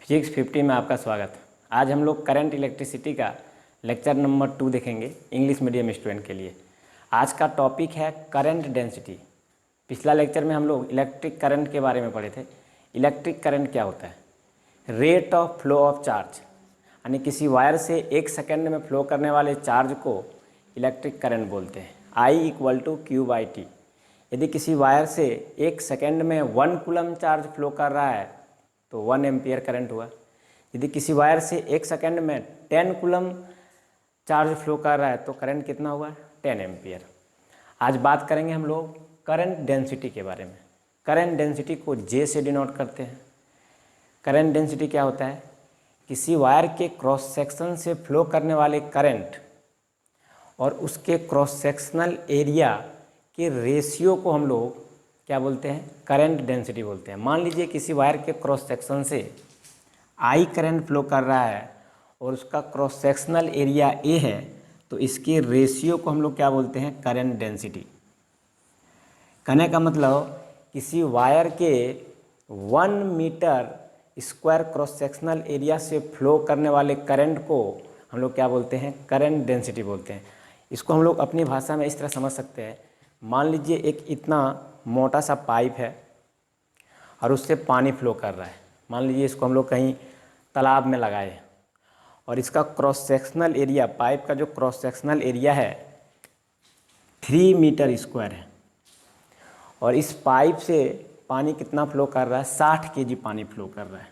Physics 50 में आपका स्वागत है। आज हम लोग करंट इलेक्ट्रिसिटी का लेक्चर नंबर 2 देखेंगे इंग्लिश मीडियम स्टूडेंट के लिए। आज का टॉपिक है करंट डेंसिटी। पिछला लेक्चर में हम लोग इलेक्ट्रिक करंट के बारे में पढ़े थे। इलेक्ट्रिक करंट क्या होता है? Rate of flow of charge, यानी किसी वायर से 1 सेकेंड में फ्लो करने वाले चार्ज को इलेक्ट्रिक करंट बोलते हैं। I = Q/T। यदि किसी वायर से 1 सेकेंड में 1 कूलम चार्ज फ्लो कर रहा है तो 1 एम्पियर करंट हुआ। यदि किसी वायर से 1 सेकेंड में 10 कूलम चार्ज फ्लो कर रहा है तो करंट कितना हुआ? 10 एम्पियर। आज बात करेंगे हम लोग करंट डेंसिटी के बारे में। करंट डेंसिटी को J से डिनोट करते हैं। करंट डेंसिटी क्या होता है? किसी वायर के क्रॉस सेक्शन से फ्लो करने वाले करंट और उसके क्रॉस सेक्शनल एरिया के रेशियो को हम लोग क्या बोलते हैं? करंट डेंसिटी बोलते हैं। मान लीजिए किसी वायर के क्रॉस सेक्शन से I करंट फ्लो कर रहा है और उसका क्रॉस सेक्शनल एरिया A है, तो इसके रेशियो को हम लोग क्या बोलते हैं? Current density. कहने का मतलब किसी वायर के 1 metre square cross sectional area से फ्लो करने वाले करंट को हम लोग क्या बोलते हैं? करंट डेंसिटी बोलते हैं। इसको हम लोग अपनी भाषा में इस तरह समझ सकते हैं। मान लीजिए एक इतना मोटा सा पाइप है और उससे पानी फ्लो कर रहा है। मान लीजिए इसको हम लोग कहीं तालाब में लगाए और इसका क्रॉस सेक्शनल एरिया, पाइप का जो क्रॉस सेक्शनल एरिया है 3 मीटर स्क्वायर है और इस पाइप से पानी कितना फ्लो कर रहा है? 60 kg पानी फ्लो कर रहा है।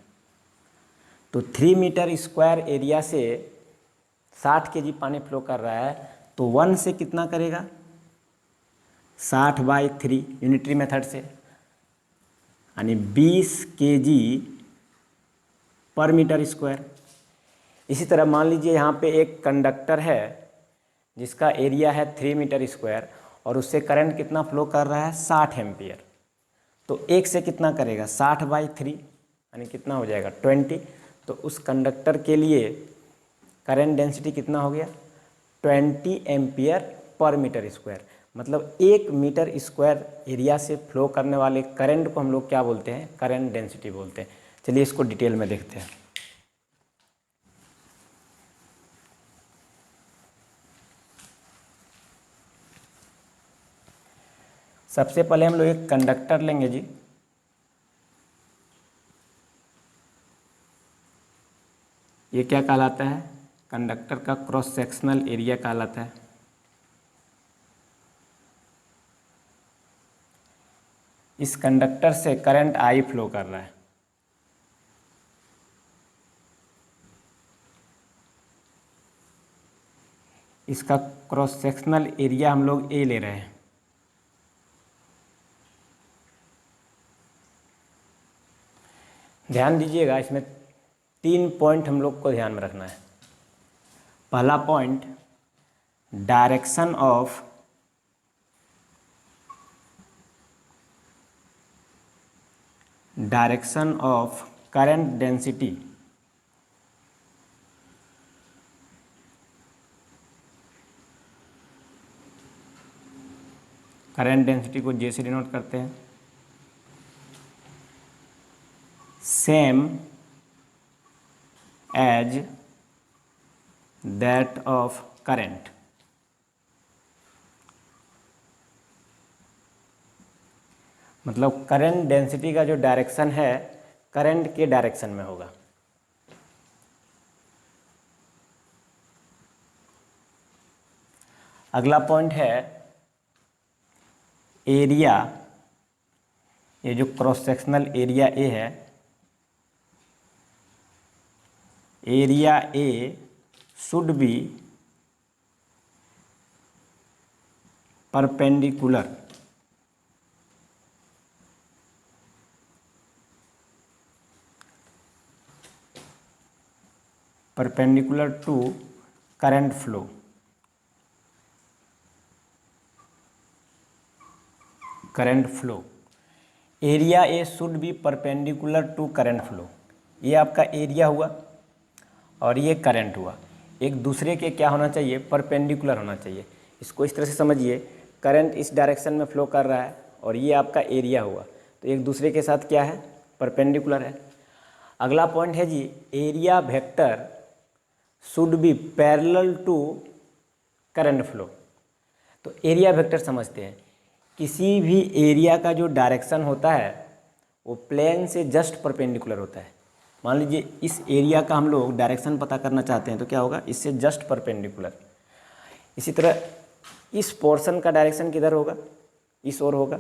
तो 3 मीटर स्क्वायर एरिया से 60 kg पानी फ्लो कर रहा है, तो 1 से कितना करेगा? 60/3 यूनिटरी मेथड से, यानी 20 kg पर मीटर स्क्वायर। इसी तरह मान लीजिए यहाँ पे एक कंडक्टर है जिसका एरिया है 3 मीटर स्क्वायर और उससे करंट कितना फ्लो कर रहा है? 60 एम्पियर। तो 1 से कितना करेगा? 60/3 यानी कितना हो जाएगा? 20। तो उस कंडक्टर के लिए करंट डेंसिटी कितना हो गया? 20 एम्पियर पर मीटर स्क्वायर। मतलब 1 मीटर स्क्वायर एरिया से फ्लो करने वाले करंट को हम लोग क्या बोलते हैं? करंट डेंसिटी बोलते हैं। चलिए इसको डिटेल में देखते हैं। सबसे पहले हम लोग एक कंडक्टर लेंगे जी। ये क्या कहलाता है? कंडक्टर का क्रॉस सेक्शनल एरिया कहलाता है। इस कंडक्टर से करंट I फ्लो कर रहा है। इसका क्रॉस सेक्शनल एरिया हम लोग A ले रहे हैं। ध्यान दीजिएगा, इसमें 3 पॉइंट हम लोग को ध्यान में रखना है। पहला point, direction of current density. Current density को J से डिनोट करते हैं। Same as that of current. मतलब करंट डेंसिटी का जो डायरेक्शन है करंट के डायरेक्शन में होगा। अगला पॉइंट है एरिया। ये जो क्रॉस सेक्शनल एरिया A है, area A should be perpendicular to current flow. Area A should be perpendicular to current flow. ये आपका एरिया हुआ और ये करंट हुआ, एक दूसरे के क्या होना चाहिए? परपेंडिकुलर होना चाहिए। इसको इस तरह से समझिए, करंट इस डायरेक्शन में फ्लो कर रहा है और ये आपका एरिया हुआ, तो एक दूसरे के साथ क्या है? परपेंडिकुलर है। अगला पॉइंट है जी, area vector should be parallel to current flow. तो एरिया वेक्टर समझते हैं, किसी भी एरिया का जो डायरेक्शन होता है वो प्लेन से जस्ट परपेंडिकुलर होता है। मान लीजिए इस एरिया का हम लोग डायरेक्शन पता करना चाहते हैं तो क्या होगा, इससे जस्ट परपेंडिकुलर। इसी तरह इस पोर्शन का डायरेक्शन किधर होगा, इस ओर होगा।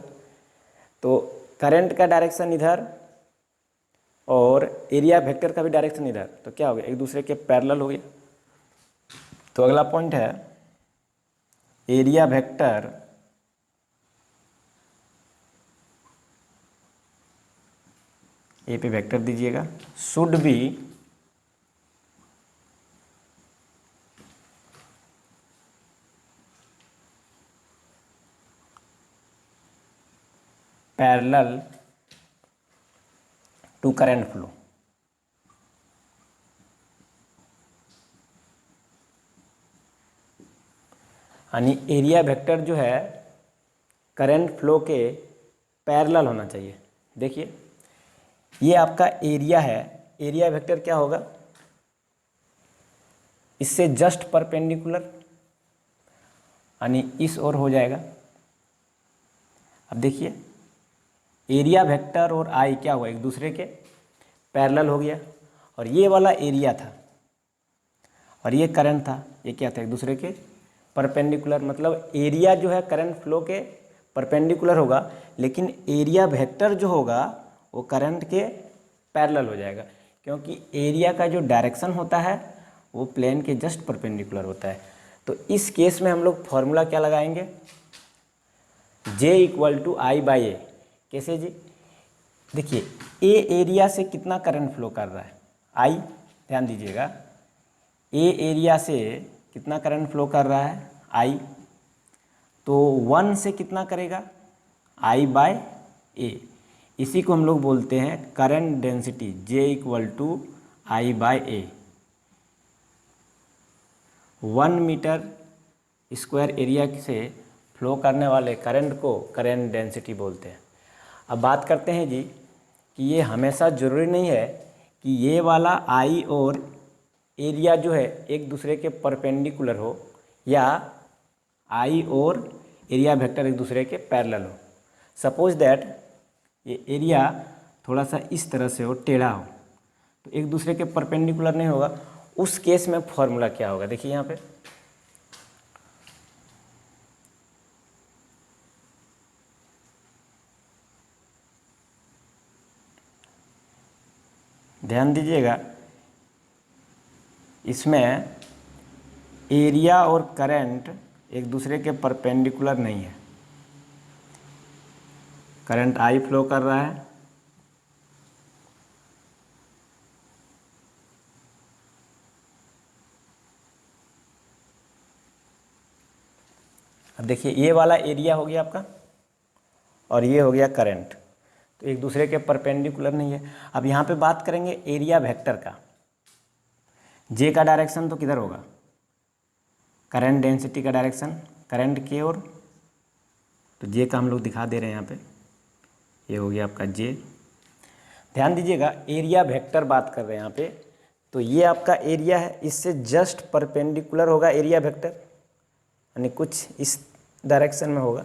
तो करंट का डायरेक्शन इधर और एरिया वेक्टर का भी डायरेक्शन इधर, तो क्या हो गया, एक दूसरे के पैरेलल हो गया। तो अगला पॉइंट है, एरिया वेक्टर ए पे वेक्टर दीजिएगा, should be parallel to current flow. यानी एरिया वेक्टर जो है करंट फ्लो के पैरेलल होना चाहिए। देखिए ये आपका एरिया है, एरिया वेक्टर क्या होगा, इससे जस्ट परपेंडिकुलर, यानी इस ओर हो जाएगा। अब देखिए एरिया वेक्टर और आई क्या हुआ, एक दूसरे के पैरेलल हो गया। और ये वाला एरिया था और ये करंट था, ये क्या था, एक दूसरे के परपेंडिकुलर। मतलब एरिया जो है करंट फ्लो के परपेंडिकुलर होगा, लेकिन एरिया वेक्टर जो होगा वो करंट के पैरेलल हो जाएगा, क्योंकि एरिया का जो डायरेक्शन होता है वो प्लेन के जस्ट परपेंडिकुलर होता है। तो इस केस में हम लोग फॉर्मूला क्या लगाएंगे, J equal to I by A. कैसे जी, देखिए ए एरिया से कितना करंट फ्लो कर रहा है, आई, ध्यान दीजिएगा, ए एरिया से कितना करंट फ्लो कर रहा है, आई, तो 1 से कितना करेगा, आई बाय ए। इसी को हम लोग बोलते हैं current density, J equal to I by A. 1 metre square area से फ्लो करने वाले करंट को करंट डेंसिटी बोलते हैं। अब बात करते हैं जी कि ये हमेशा ज़रूरी नहीं है कि ये वाला आई और एरिया जो है एक दूसरे के परपेंडिकुलर हो, या आई और एरिया वेक्टर एक दूसरे के पैरेलल हो। सपोज दैट ये एरिया थोड़ा सा इस तरह से हो, टेढ़ा हो, तो एक दूसरे के परपेंडिकुलर नहीं होगा। उस केस में फॉर्मूला क्या होगा, देखिए यहाँ पे ध्यान दीजिएगा, इसमें एरिया और करंट एक दूसरे के परपेंडिकुलर नहीं है। करंट आई फ्लो कर रहा है, अब देखिए ये वाला एरिया हो गया आपका और ये हो गया करंट, तो एक दूसरे के परपेंडिकुलर नहीं है। अब यहाँ पे बात करेंगे एरिया वेक्टर का, जे का डायरेक्शन तो किधर होगा, करंट डेंसिटी का डायरेक्शन करंट की ओर, तो जे का हम लोग दिखा दे रहे हैं यहाँ पे, ये हो गया आपका जे। ध्यान दीजिएगा एरिया वेक्टर बात कर रहे हैं यहाँ पे, तो ये आपका एरिया है, इससे जस्ट परपेंडिकुलर होगा एरिया वेक्टर, यानी कुछ इस डायरेक्शन में होगा।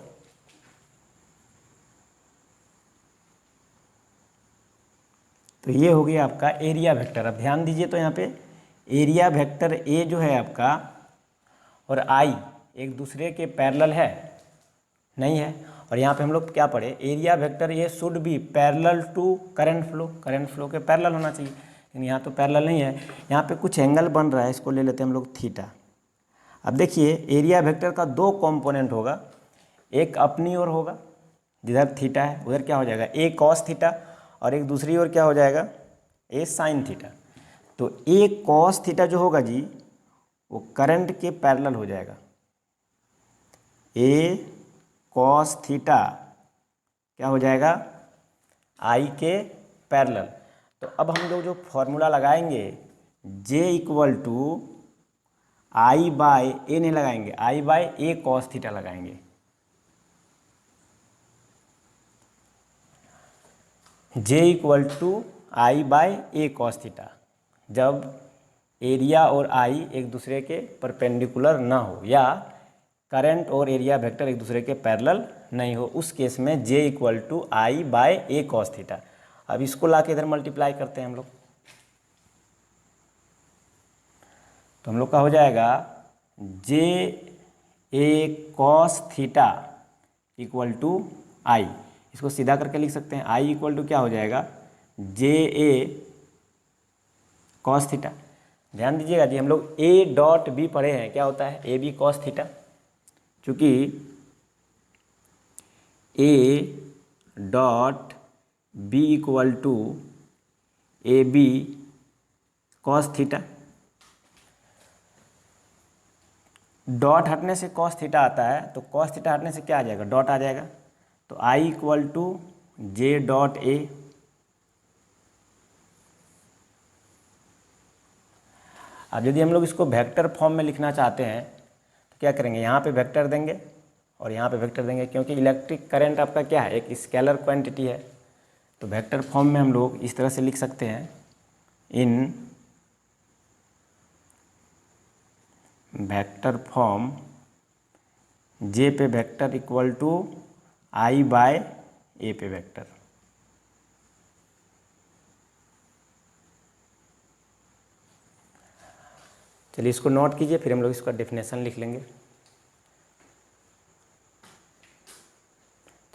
तो ये हो गया आपका एरिया वेक्टर। अब ध्यान दीजिए तो यहाँ पे एरिया वेक्टर ए जो है आपका और आई एक दूसरे के पैरेलल है, नहीं है। और यहाँ पे हम लोग क्या पढ़े, एरिया वेक्टर ये should be parallel to current flow, current flow के पैरेलल होना चाहिए, लेकिन यहाँ तो पैरेलल नहीं है। यहाँ पे कुछ एंगल बन रहा है, इसको ले लेते हैं हम लोग थीटा। अब देखिए एरिया वेक्टर का 2 कंपोनेंट होगा, एक अपनी ओर होगा जिधर थीटा है, उधर क्या हो जाएगा ए कॉस थीटा, और एक दूसरी ओर क्या हो जाएगा ए साइन थीटा। तो ए कॉस थीटा जो होगा जी वो करंट के पैरेलल हो जाएगा, ए कॉस थीटा क्या हो जाएगा आई के पैरेलल। तो अब हम लोग जो फॉर्मूला लगाएंगे J equal to I by A नहीं लगाएंगे, I by A cos theta लगाएंगे। J equal to I by A cos theta, जब एरिया और आई एक दूसरे के परपेंडिकुलर ना हो या करंट और एरिया वेक्टर एक दूसरे के पैरेलल नहीं हो, उस केस में J equal to I by A cos theta. अब इसको ला के इधर मल्टीप्लाई करते हैं हम लोग, तो हम लोग का हो जाएगा जे ए कॉस थीटा इक्वल टू आई। इसको सीधा करके लिख सकते हैं, आई इक्वल टू क्या हो जाएगा, जे ए कॉस थीटा। ध्यान दीजिएगा जी, हम लोग ए डॉट बी पढ़े हैं, क्या होता है ए बी कॉस थीटा। चूँकि A dot B equal to A B cos theta, dot हटने से कॉस थीटा आता है, तो कॉस थीटा हटने से क्या आ जाएगा, डॉट आ जाएगा। तो I equal to J dot A. अब यदि हम लोग इसको वेक्टर फॉर्म में लिखना चाहते हैं तो क्या करेंगे, यहाँ पे वेक्टर देंगे और यहाँ पे वेक्टर देंगे, क्योंकि इलेक्ट्रिक करंट आपका क्या है, एक स्केलर क्वांटिटी है। तो वेक्टर फॉर्म में हम लोग इस तरह से लिख सकते हैं, इन वेक्टर फॉर्म जे पे vector equal to I by A पे वेक्टर। चलिए इसको नोट कीजिए, फिर हम लोग इसका डेफिनेशन लिख लेंगे।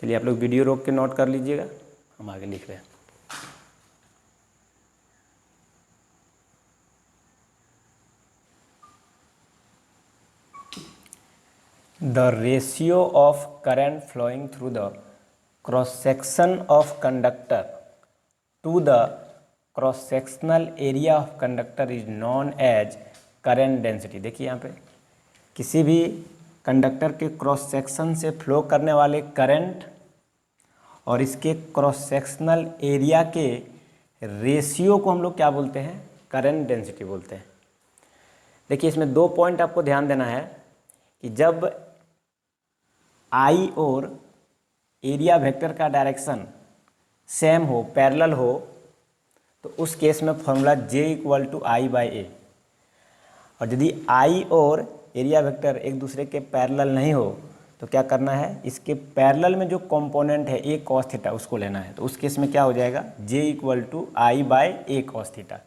चलिए आप लोग वीडियो रोक के नोट कर लीजिएगा, हम आगे लिख रहे हैं। The ratio of current flowing through the cross section of conductor to the cross sectional area of conductor is known as current density। देखिए यहाँ पे किसी भी कंडक्टर के क्रॉस सेक्शन से फ्लो करने वाले करंट और इसके क्रॉस सेक्शनल एरिया के रेशियो को हम लोग क्या बोलते हैं, करंट डेंसिटी बोलते हैं। देखिए इसमें दो पॉइंट आपको ध्यान देना है कि जब आई और एरिया वेक्टर का डायरेक्शन सेम हो, पैरेलल हो, तो उस केस में formula J equal to I by A. और यदि आई और एरिया वेक्टर एक दूसरे के पैरेलल नहीं हो तो क्या करना है, इसके पैरेलल में जो कंपोनेंट है ए कॉस थीटा उसको लेना है। तो उस केस में क्या हो जाएगा, J equal to I by A cos theta.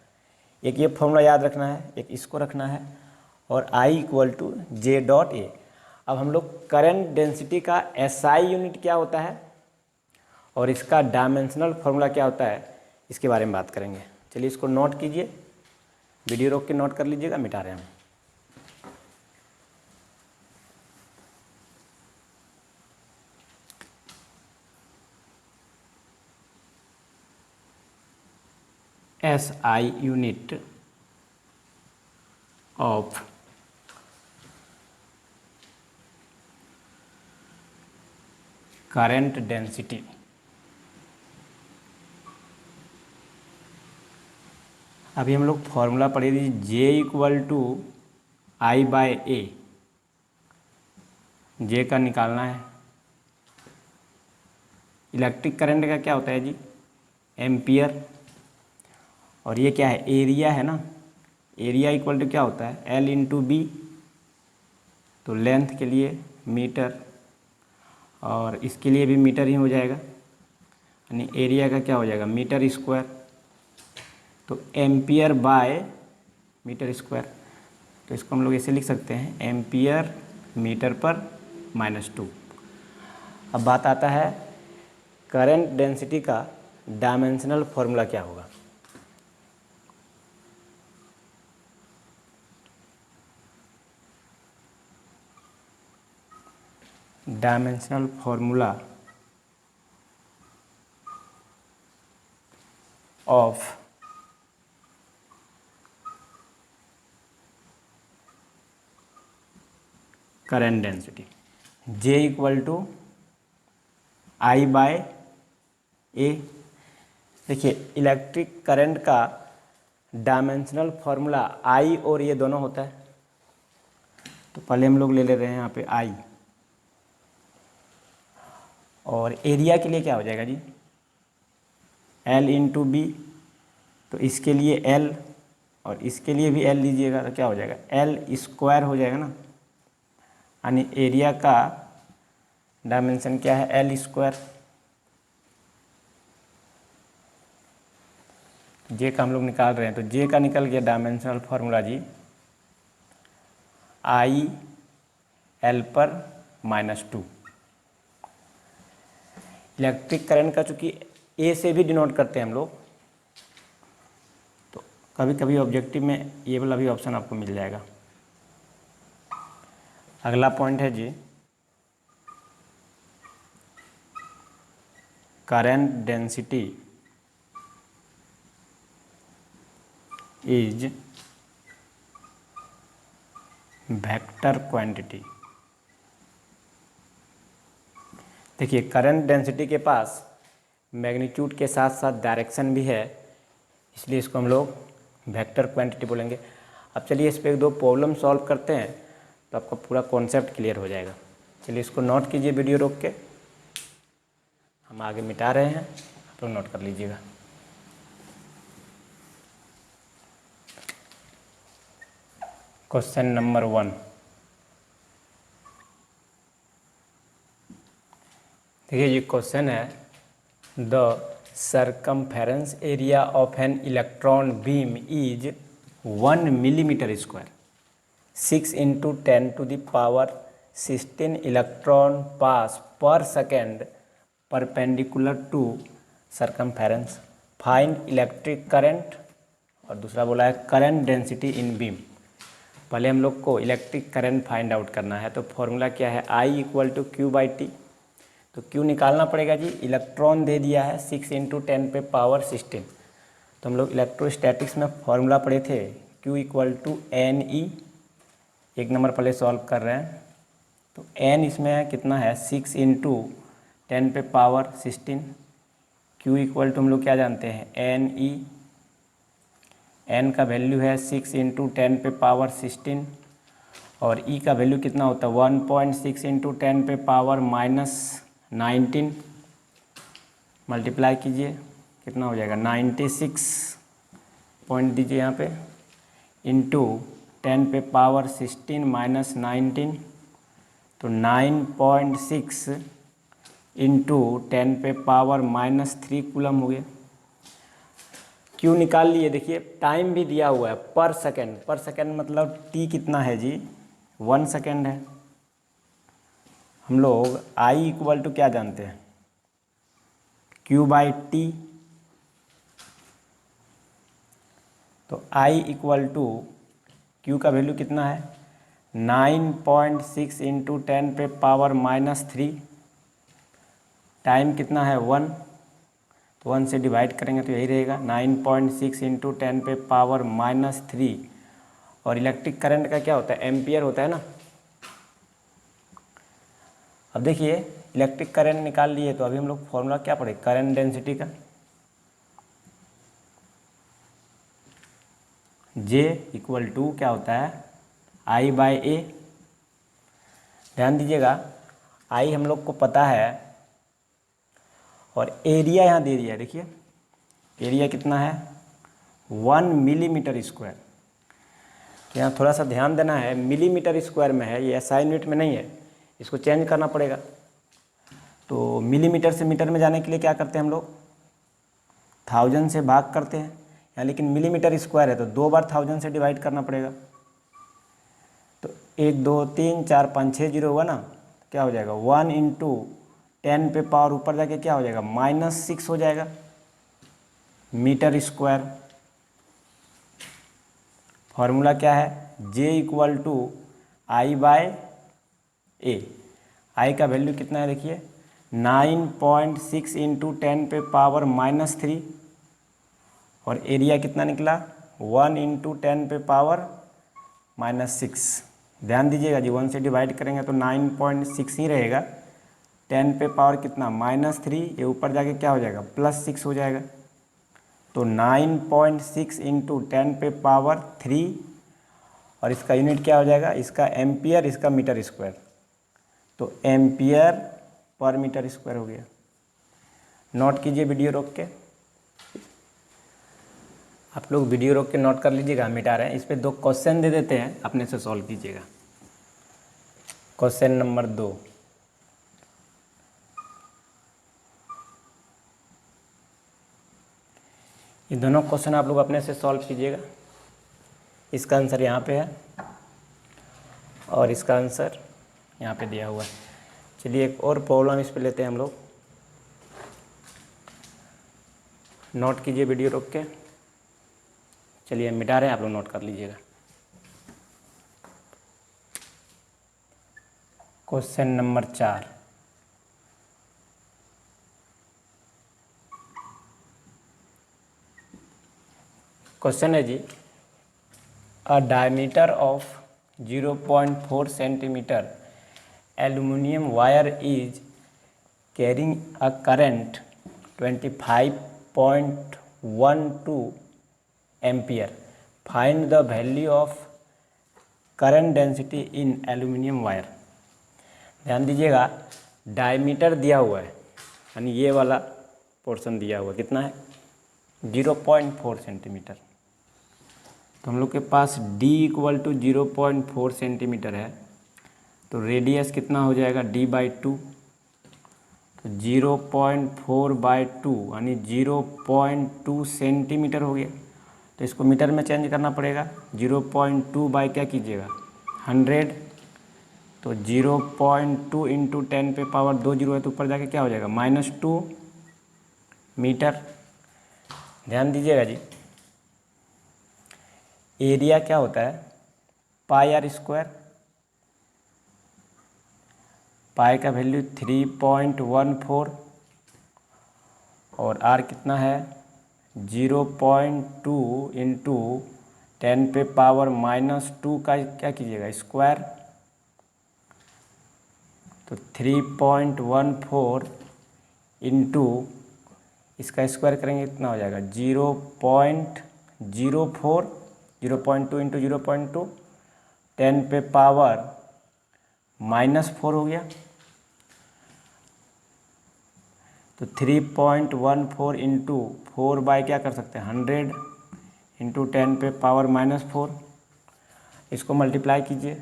एक ये फॉर्मूला याद रखना है, एक इसको रखना है, और I equal to J dot A. अब हम लोग करंट डेंसिटी का SI यूनिट क्या होता है और इसका डायमेंशनल फार्मूला क्या होता है, इसके बारे में बात करेंगे। चलिए इसको नोट कीजिए, वीडियो रोक के नोट कर लीजिएगा, मिटा रहे हैं हम। SI unit of current density. अभी हम लोग फॉर्मूला पढ़े थे J equal to I by A. J का निकालना है। इलेक्ट्रिक करंट का क्या होता है जी, एम्पियर। और ये क्या है, एरिया है ना, एरिया इक्वल टू क्या होता है, L इंटू बी। तो लेंथ के लिए मीटर और इसके लिए भी मीटर ही हो जाएगा, यानी एरिया का क्या हो जाएगा, मीटर स्क्वायर। तो एम्पियर बाय मीटर स्क्वायर। तो इसको हम लोग ऐसे लिख सकते हैं, एम्पियर मीटर पर -2। अब बात आता है करंट डेंसिटी का डायमेंशनल फॉर्मूला क्या होगा। Dimensional formula of current density, J equal to I by A. देखिए इलेक्ट्रिक करंट का डायमेंशनल फॉर्मूला I और ये दोनों होता है। तो पहले हम लोग ले रहे हैं यहाँ पे I, और एरिया के लिए क्या हो जाएगा जी, L इंटू बी। तो इसके लिए L और इसके लिए भी L लीजिएगा तो क्या हो जाएगा, L स्क्वायर हो जाएगा ना, यानी एरिया का डायमेंशन क्या है, L स्क्वायर। जे का हम लोग निकाल रहे हैं तो जे का निकल गया डायमेंशनल फार्मूला जी, I L पर -2। इलेक्ट्रिक करंट का चूँकि ए से भी डिनोट करते हैं हम लोग, तो कभी कभी ऑब्जेक्टिव में ये वाला भी ऑप्शन आपको मिल जाएगा। अगला पॉइंट है जी, current density is vector quantity. देखिए करंट डेंसिटी के पास मैग्नीट्यूड के साथ साथ डायरेक्शन भी है, इसलिए इसको हम लोग वेक्टर क्वांटिटी बोलेंगे। अब चलिए इस पर एक दो प्रॉब्लम सॉल्व करते हैं तो आपका पूरा कॉन्सेप्ट क्लियर हो जाएगा। चलिए इसको नोट कीजिए, वीडियो रोक के, हम आगे मिटा रहे हैं, आप लोग नोट कर लीजिएगा। क्वेश्चन नंबर 1, देखिए ये क्वेश्चन है, the circumference area of an electron beam is 1 millimetre square, 6 × 10⁻16 electron pass per second perpendicular to circumference, find electric current, और दूसरा बोला है करंट डेंसिटी इन बीम। पहले हम लोग को इलेक्ट्रिक करंट फाइंड आउट करना है, तो फॉर्मूला क्या है, I = Q/T। तो Q निकालना पड़ेगा जी, इलेक्ट्रॉन दे दिया है 6 × 10⁻16। तो हम लोग इलेक्ट्रोस्टैटिक्स में फॉर्मूला पढ़े थे, Q = NE। एक नंबर पहले सॉल्व कर रहे हैं, तो N इसमें कितना है, 6 × 10⁻16। Q = हम लोग क्या जानते हैं, NE। N का वैल्यू है 6 × 10⁻16 और E का वैल्यू कितना होता है, 1.6 × 10⁻19। मल्टीप्लाई कीजिए, कितना हो जाएगा, 96 पॉइंट दीजिए यहाँ पे, इंटू 10⁻16 - 19, तो 9.6 × 10⁻³ कूलम हो गया। क्यू निकाल लिए। देखिए टाइम भी दिया हुआ है पर सेकेंड मतलब टी कितना है जी, 1 सेकेंड है। हम लोग I = क्या जानते हैं, Q/T। तो I = Q का वैल्यू कितना है, 9.6 × 10⁻³ टाइम कितना है, 1, तो 1 से डिवाइड करेंगे तो यही रहेगा, 9.6 × 10⁻³ और इलेक्ट्रिक करंट का क्या होता है, एम्पियर होता है ना। अब देखिए इलेक्ट्रिक करंट निकाल लिए, तो अभी हम लोग फॉर्मूला क्या पढ़े, करंट डेंसिटी का, J = क्या होता है, I/A। ध्यान दीजिएगा, I हम लोग को पता है और एरिया यहाँ दे दिया है। देखिए एरिया कितना है, 1 मिलीमीटर स्क्वायर। तो यहाँ थोड़ा सा ध्यान देना है, मिलीमीटर स्क्वायर में है, ये SI यूनिट में नहीं है, इसको चेंज करना पड़ेगा। तो मिलीमीटर से मीटर में जाने के लिए क्या करते हैं हम लोग, 1000 से भाग करते हैं यहाँ, लेकिन मिलीमीटर स्क्वायर है तो 2 बार 1000 से डिवाइड करना पड़ेगा। तो 1 2 3 4 5 6 0 हुआ ना, क्या हो जाएगा, 1 × 10 पे पावर ऊपर जाके क्या हो जाएगा, -6 हो जाएगा मीटर स्क्वायर। फॉर्मूला क्या है, J = I/A। I का वैल्यू कितना है, देखिए 9.6 × 10⁻³ और एरिया कितना निकला, 1 × 10⁻⁻6। ध्यान दीजिएगा जी, 1 से डिवाइड करेंगे तो 9.6 ही रहेगा, 10 पे पावर कितना, -3, ये ऊपर जाके क्या हो जाएगा, +6 हो जाएगा। तो 9.6 × 10⁻³ और इसका यूनिट क्या हो जाएगा, इसका एम्पियर, इसका मीटर स्क्वायर, तो एम्पियर पर मीटर स्क्वायर हो गया। नोट कीजिए वीडियो रोक के। आप लोग वीडियो रोक के नोट कर लीजिएगा, हम मिटा रहे हैं। इस पर 2 क्वेश्चन दे देते हैं, अपने से सॉल्व कीजिएगा। क्वेश्चन नंबर 2, ये दोनों क्वेश्चन आप लोग अपने से सॉल्व कीजिएगा। इसका आंसर यहाँ पे है और इसका आंसर यहाँ पे दिया हुआ है। चलिए एक और प्रॉब्लम इस पे लेते हैं हम लोग। नोट कीजिए वीडियो रोक के। चलिए हम मिटा रहे हैं, आप लोग नोट कर लीजिएगा। क्वेश्चन नंबर 4, क्वेश्चन है जी, a diameter of 0.4 centimetre aluminium wire is carrying a current 25.12 ampere. Find the value of current density in aluminium wire. ध्यान दीजिएगा, डायमीटर दिया हुआ है, यानी ये वाला पोर्शन दिया हुआ कितना है, 0.4 सेंटीमीटर। तो हम लोग के पास d इक्वल टू 0.4 सेंटीमीटर है, तो रेडियस कितना हो जाएगा, d/2। तो 0.4/2 यानी 0.2 सेंटीमीटर हो गया। तो इसको मीटर में चेंज करना पड़ेगा। 0.2 बाई क्या कीजिएगा, 100। तो 0.2 इंटू 10 पे पावर 2 जीरो है, तो ऊपर जाके क्या हो जाएगा, -2 मीटर। ध्यान दीजिएगा जी, एरिया क्या होता है, πr²। पाई का वैल्यू 3.14 और r कितना है, 0.2 इंटू 10 पे पावर -2 का क्या कीजिएगा, स्क्वायर। तो 3.14 इंटू इसका स्क्वायर करेंगे कितना हो जाएगा, 0.04। 0.2 इंटू 0.2, 10 पे पावर -4 हो गया। तो 3.14 इंटू 4 बाई क्या कर सकते हैं, 100 इंटू 10 पे पावर -4। इसको मल्टीप्लाई कीजिए,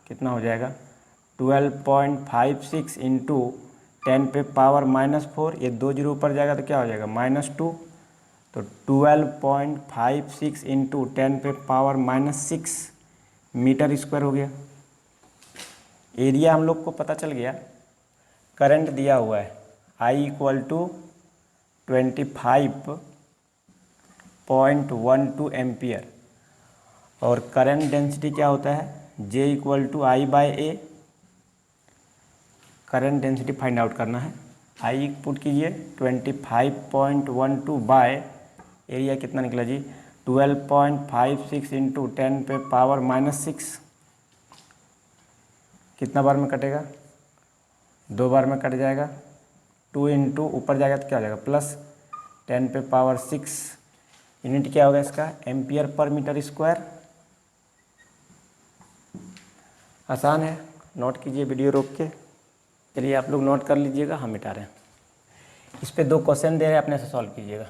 कितना हो जाएगा, 12.56 इंटू 10 पे पावर -4। ये 2 जीरो ऊपर जाएगा तो क्या हो जाएगा, -2। तो 12.56 इंटू 10 पे पावर -6 मीटर स्क्वायर हो गया। एरिया हम लोग को पता चल गया। करंट दिया हुआ है I इक्वल टू 25.12 एम्पियर और करंट डेंसिटी क्या होता है, J equal to I/A। Current density find out करना है। I पुट कीजिए 25.12 बाय एरिया कितना निकला जी, 12.56 इंटू 10 पे पावर -6। कितना बार में कटेगा, 2 बार में कट जाएगा। 2 इंटू ऊपर जाएगा तो क्या हो जाएगा, प्लस 10 पे पावर 6। यूनिट क्या होगा इसका, एम्पियर पर मीटर स्क्वायर। आसान है, नोट कीजिए वीडियो रोक के। चलिए आप लोग नोट कर लीजिएगा, हम मिटा रहे हैं। इस पे 2 क्वेश्चन दे रहे हैं, अपने से सॉल्व कीजिएगा।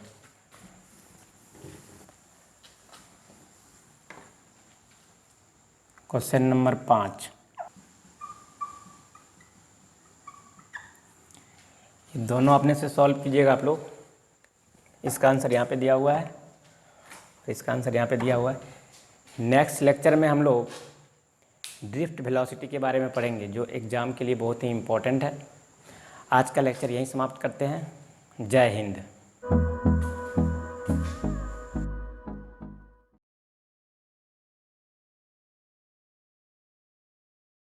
क्वेश्चन नंबर 5, दोनों अपने से सॉल्व कीजिएगा आप लोग। इसका आंसर यहाँ पे दिया हुआ है, इसका आंसर यहाँ पे दिया हुआ है। नेक्स्ट लेक्चर में हम लोग ड्रिफ्ट वेलोसिटी के बारे में पढ़ेंगे, जो एग्ज़ाम के लिए बहुत ही इम्पोर्टेंट है। आज का लेक्चर यहीं समाप्त करते हैं। जय हिंद।